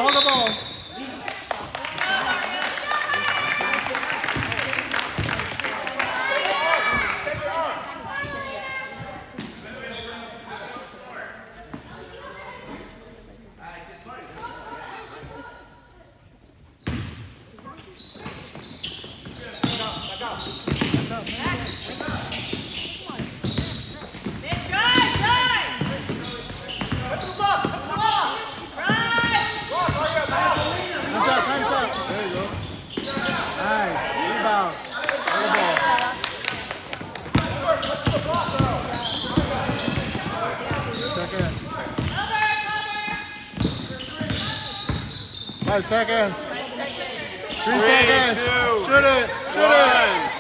Hold the ball. Five seconds. 3 seconds. Shoot it. Shoot it.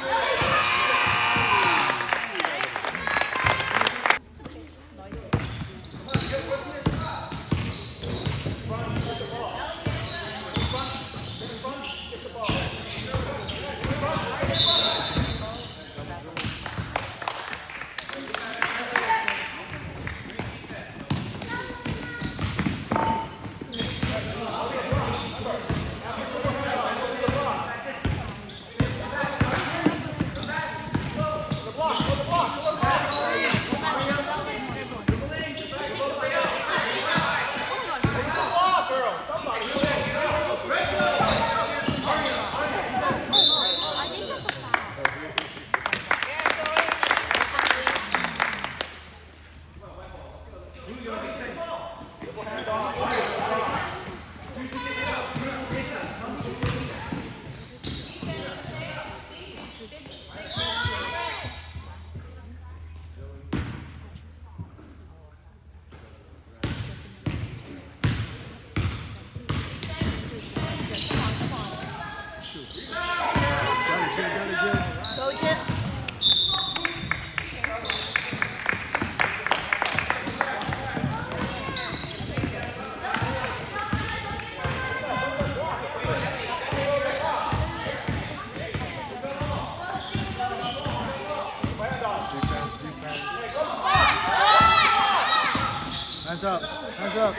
Hands up. Hands up.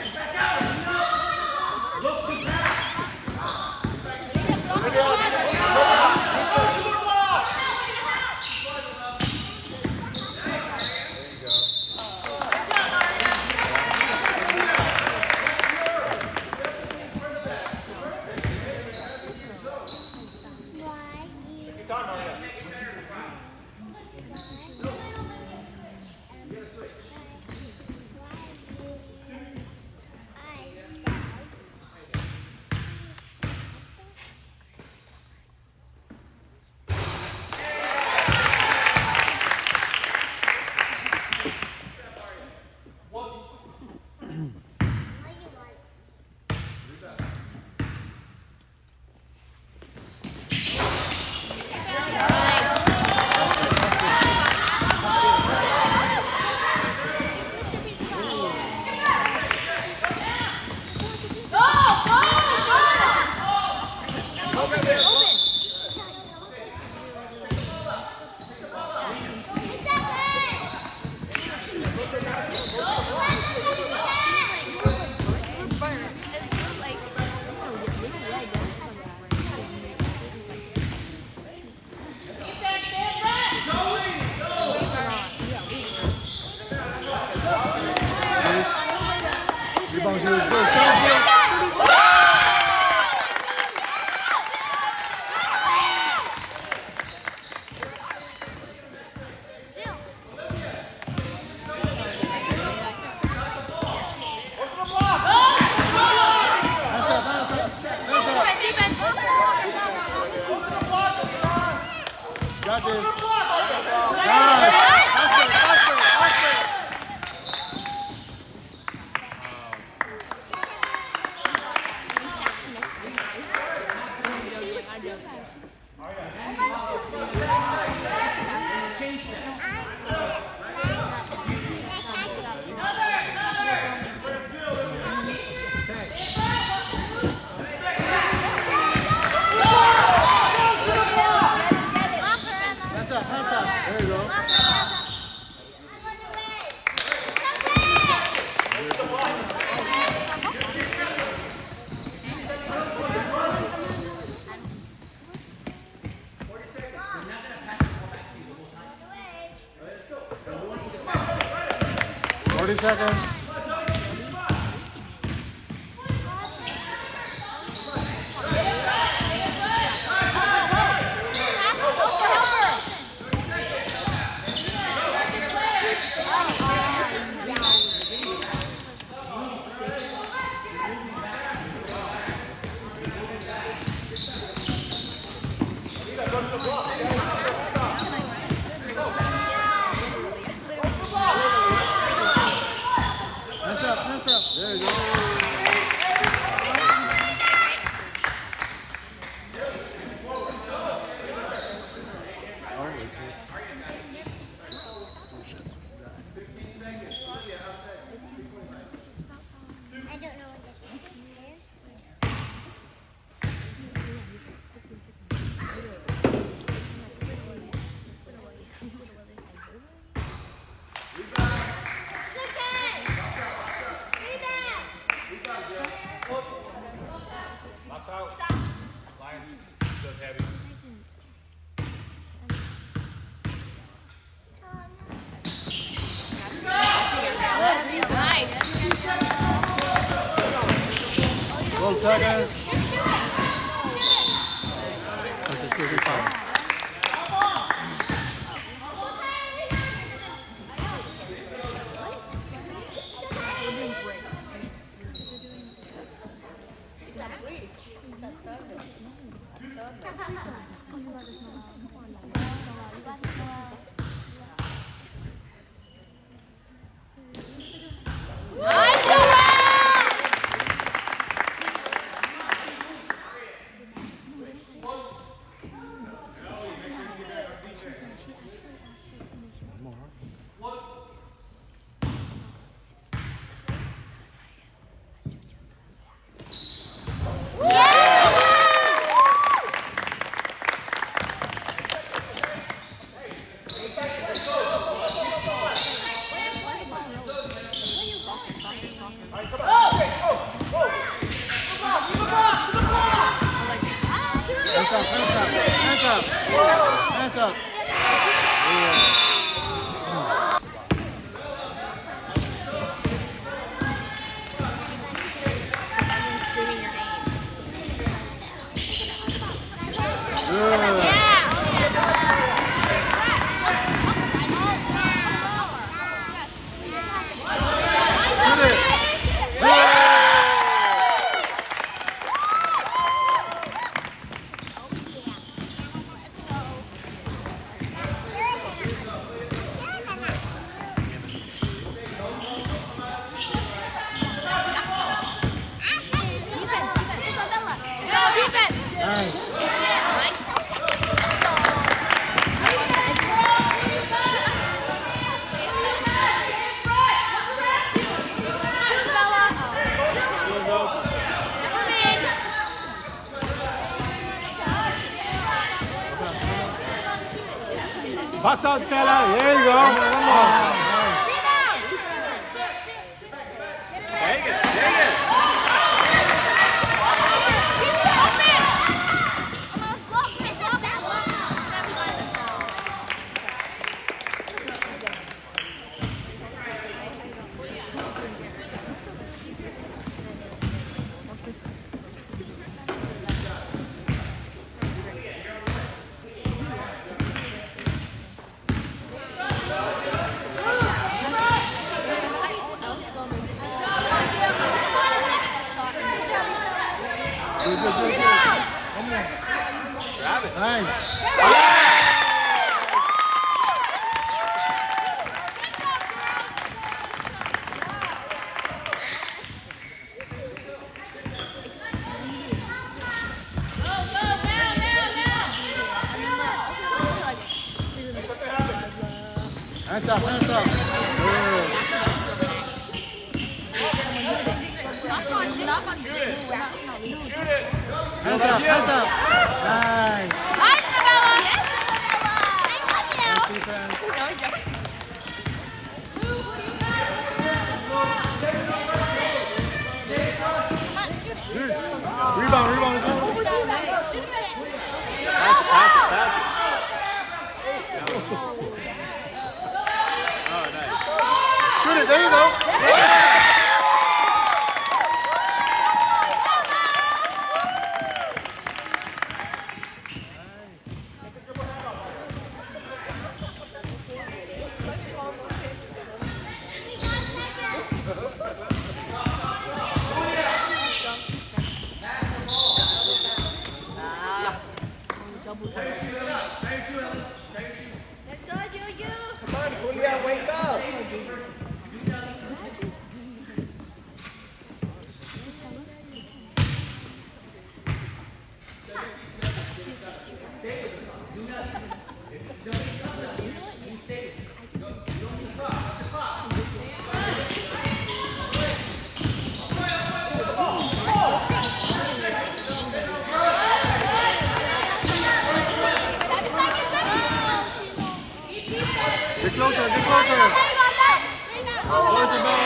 Got this. Nice. 40 seconds. Hands up. There you go. I don't know what this is. Box out. Lions. Good, heavy. Nice. 12 seconds. Okay, still be fine. Hands up. Hands up. Box out, Stella. There you go. One more. Dang it. Good. One more. Grab it. Nice. Hands up. Good. Hands up. Nice. Nice, Bella. Yes, Nice defense. Good. Rebound. Pass it. Oh, nice. Shoot it. it. There you go. Come on, Julia, wake up. Get closer, get closer. Closer, ball.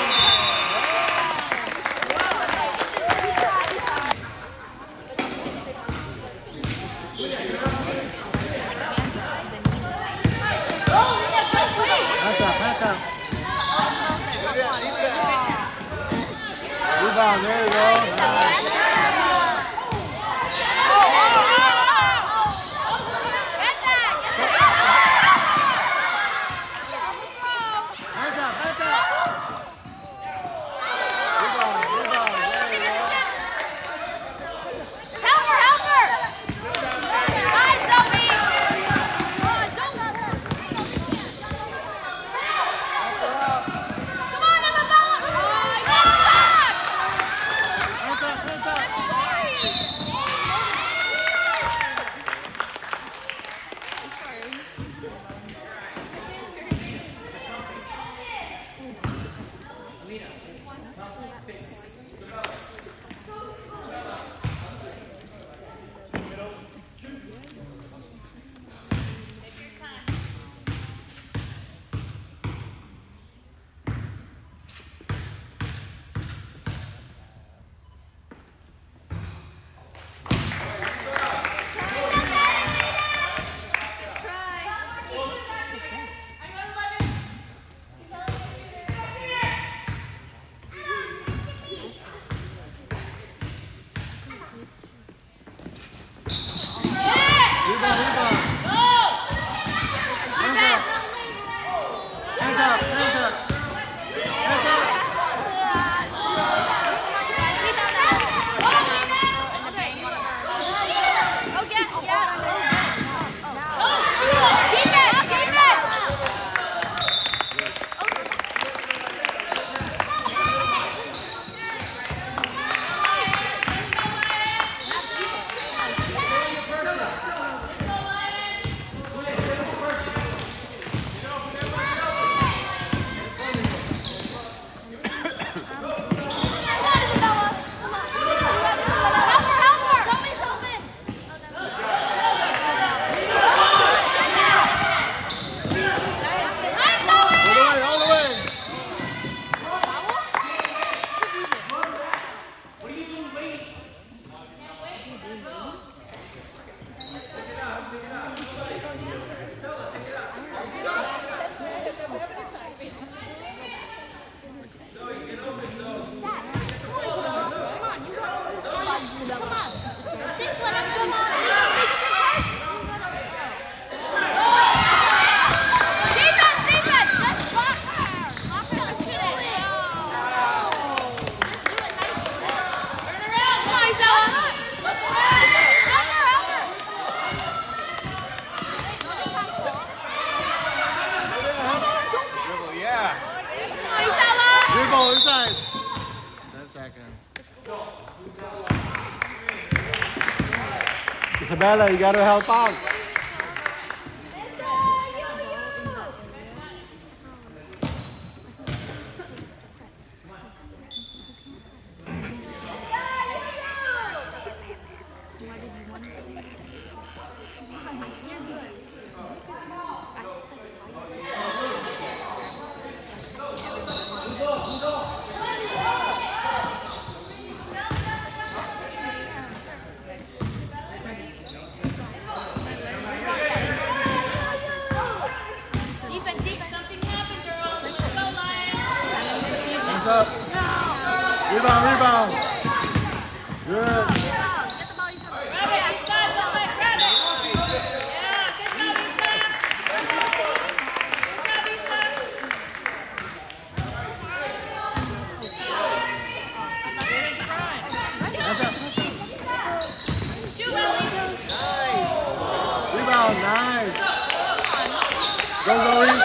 Pass up. Rebound, there you go. Nice. Hands up. Rebound, there you go. Help her! Guys, don't be! Don't let her! Come on, Isabella! Hands up. Dribble inside. 10 seconds. Isabella, you gotta help out. Hands up. Rebound, rebound. Good. Get the ball, you come. Yeah, grab it. Yeah, good job, Rebound, nice. Go, Zoe.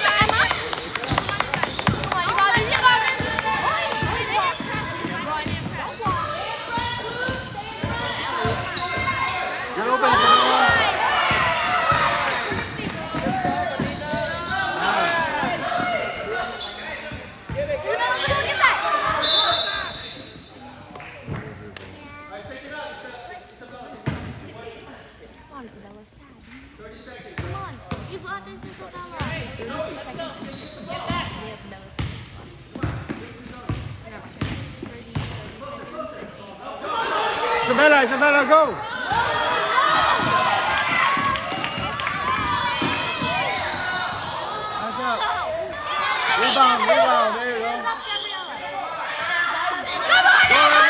Get open, Samara. Come on, you got this, Isabella. 32 seconds. Get back. Isabella, Isabella, go. Hands up. Rebound, rebound. There you go. Come on!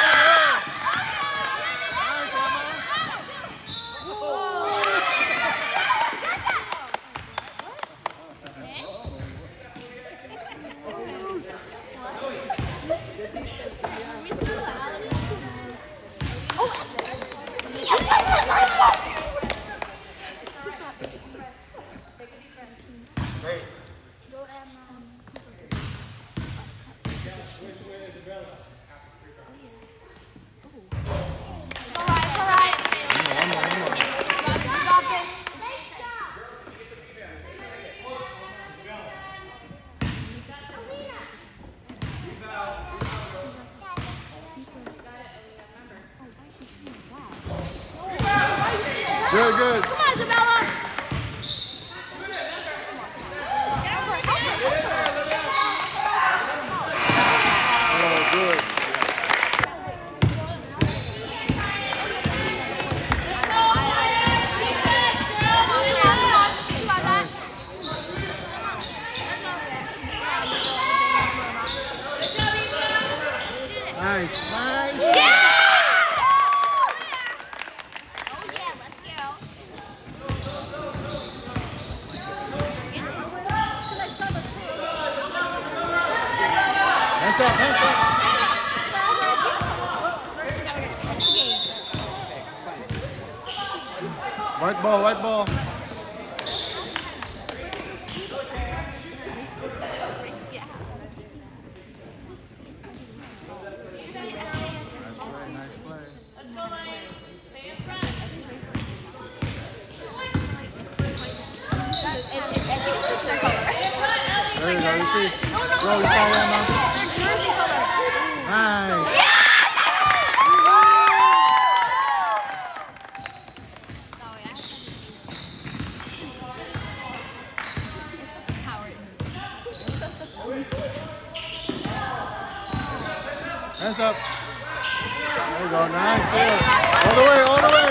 Go, Emma, go. Good, good. Come on, Isabella! Oh, good. Nice, nice. Yeah! Oh yeah, let's go. Hands up, hands up. White ball, white ball. Nice play. There you go, you see. Go, you saw that, man. Nice. Hands up. There you go, nice. There. All the way, all the way.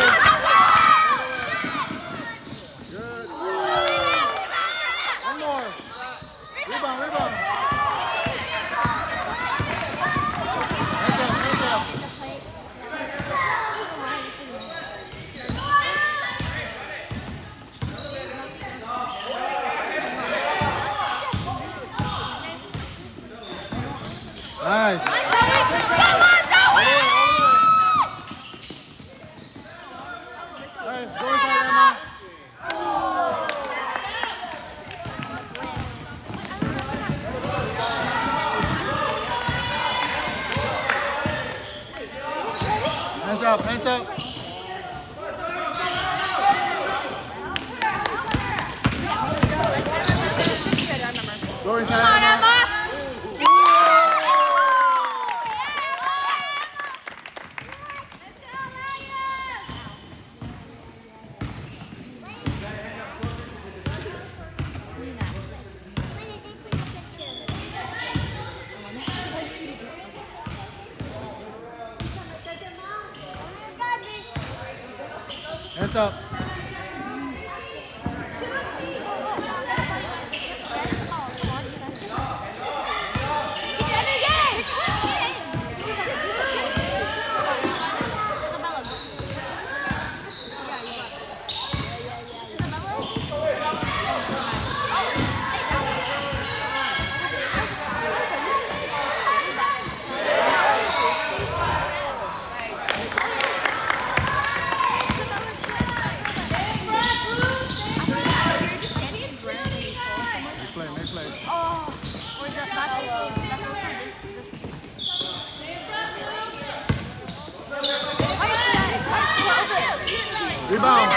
Good. One more. Rebound, rebound. Hands up, hands up. Nice. Nice. Go inside, Emma. Hands up, hands up. Go inside, Emma. Hands up. Rebound.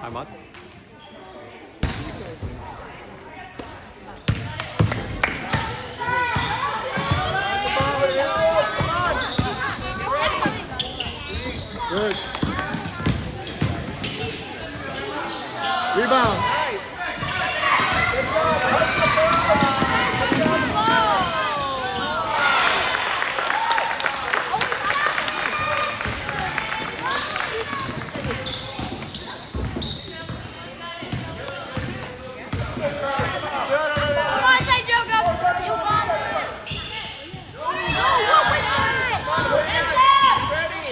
How much? Good. Rebound.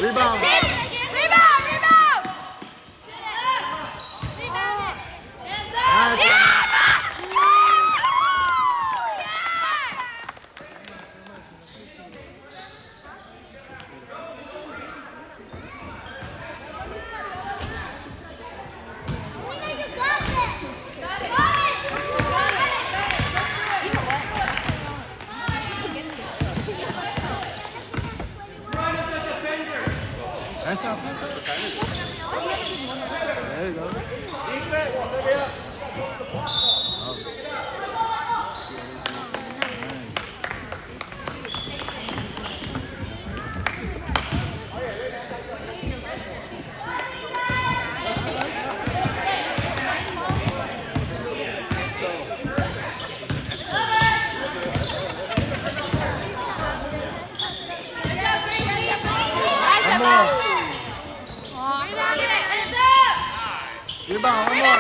Rebound. Nice. Nice up. There you go. One more. Rebound, one more.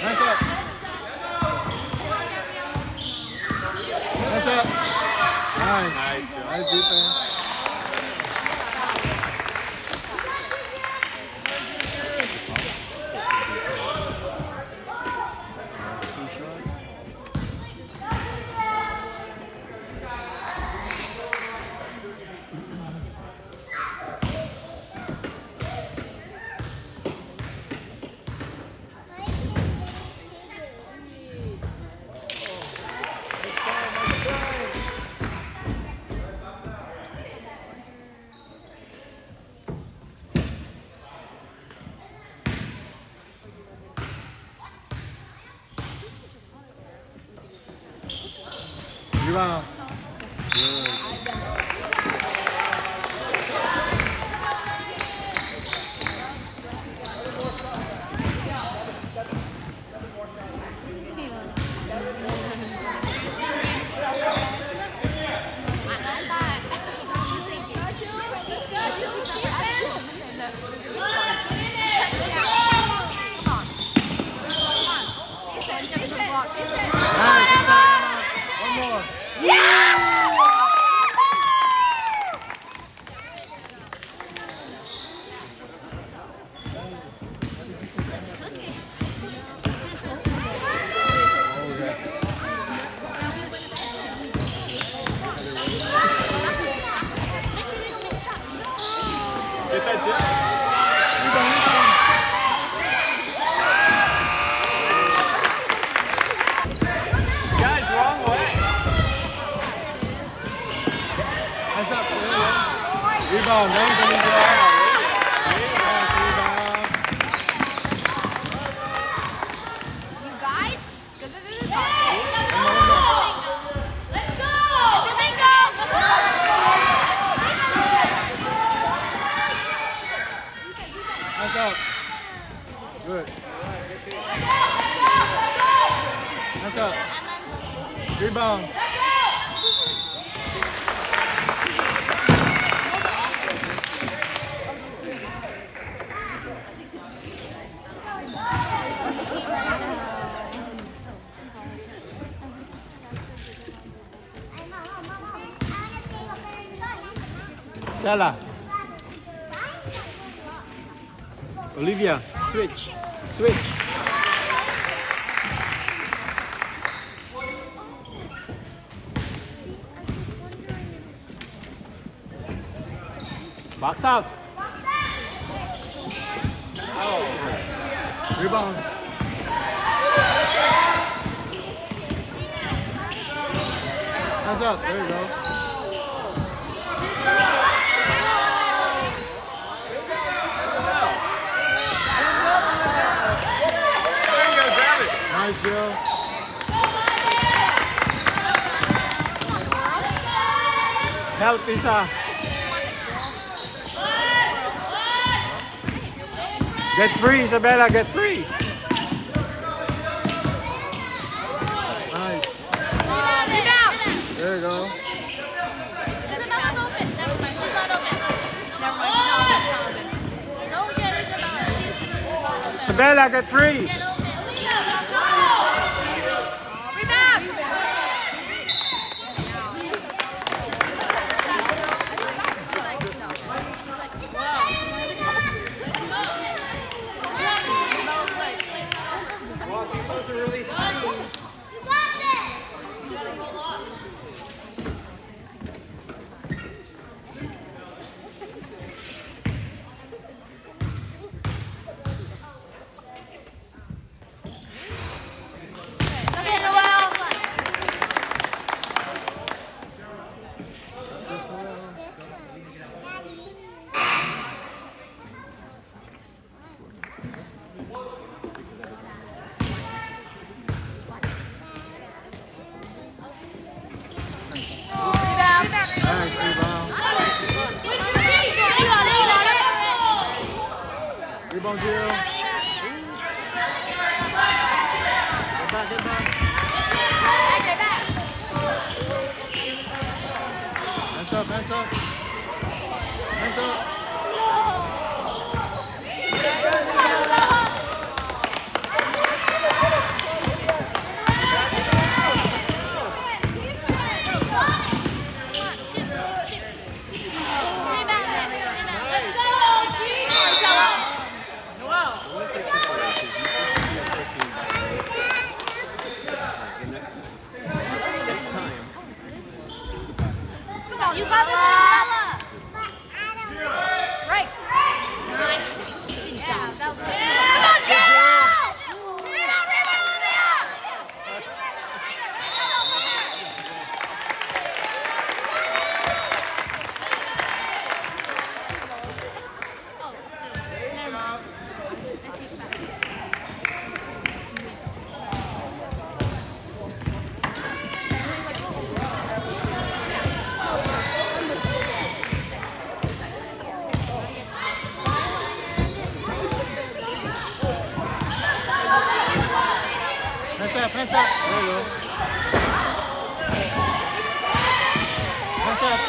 Nice up. Nice up. Nice. Nice defense. Rebound. Good. One more. Get that jet. Guys, wrong way. Nice up. Rebound. Name's on the ground. Nice up. Good. Nice up. Rebound. Stella. Olivia, switch. Switch. Box out. Rebound. Hands up. There you go. Nice, Joe. Help, Isa. Get free, Isabella, get free. Nice. Rebound. There you go. Never mind. Never mind. She's not open. Never mind. She's not open. Don't get Isabella. She's Isabella, get free. get open. Rebound. Okay, Noel. Rebound. Nice, rebound. Rebound, Jill. Get back, get back. Hands up, hands up. Hands up. You got this, Isabella. Right. Nice. Yeah, that was good. Come on, Jill! Rebound, rebound, rebound! Never mind. I take it back. Hands up, hands up. There you go. Hands up.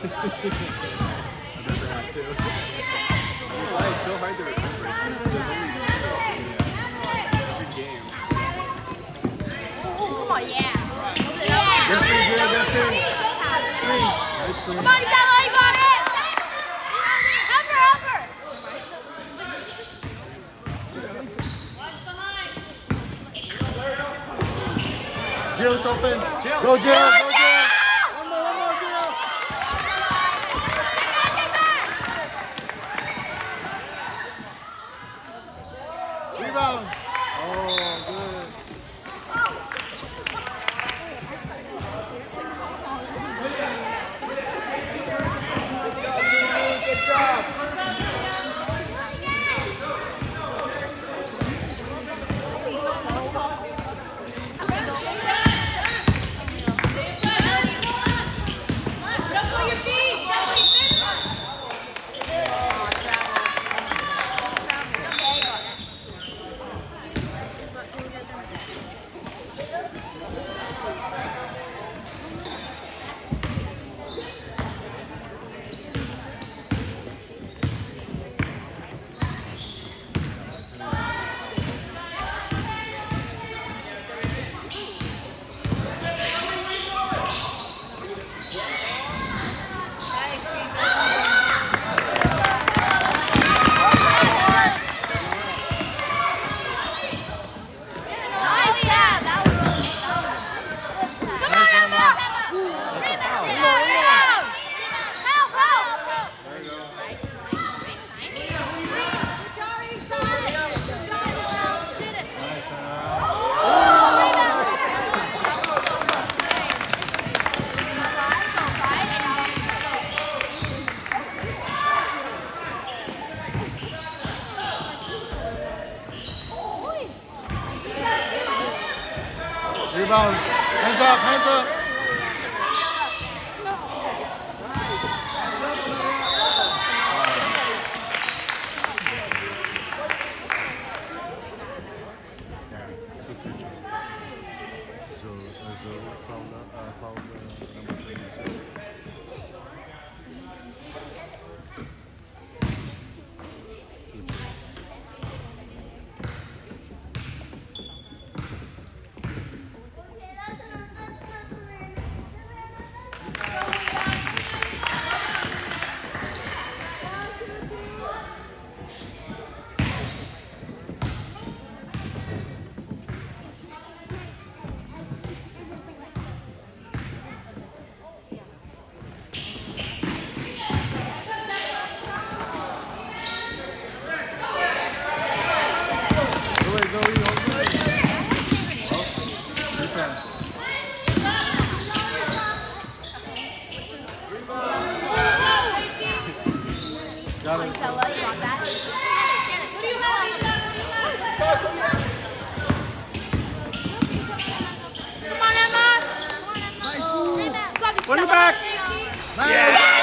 I never had to. That's why it's so hard to remember. It's just the Come on, yeah. Get free, Jill, get free. Screen. Nice screen. Come on, Isabella, you got it! Help her, help her! Jill's open. Jill. Go, Jill. Come on, Go, Jill. Jill! One more, Jill. Get back, get back! Rebound. Hands up, hands up. Got it. Marcella, you want that? Come on, Emma. Come on, Emma. Put it back. Yes!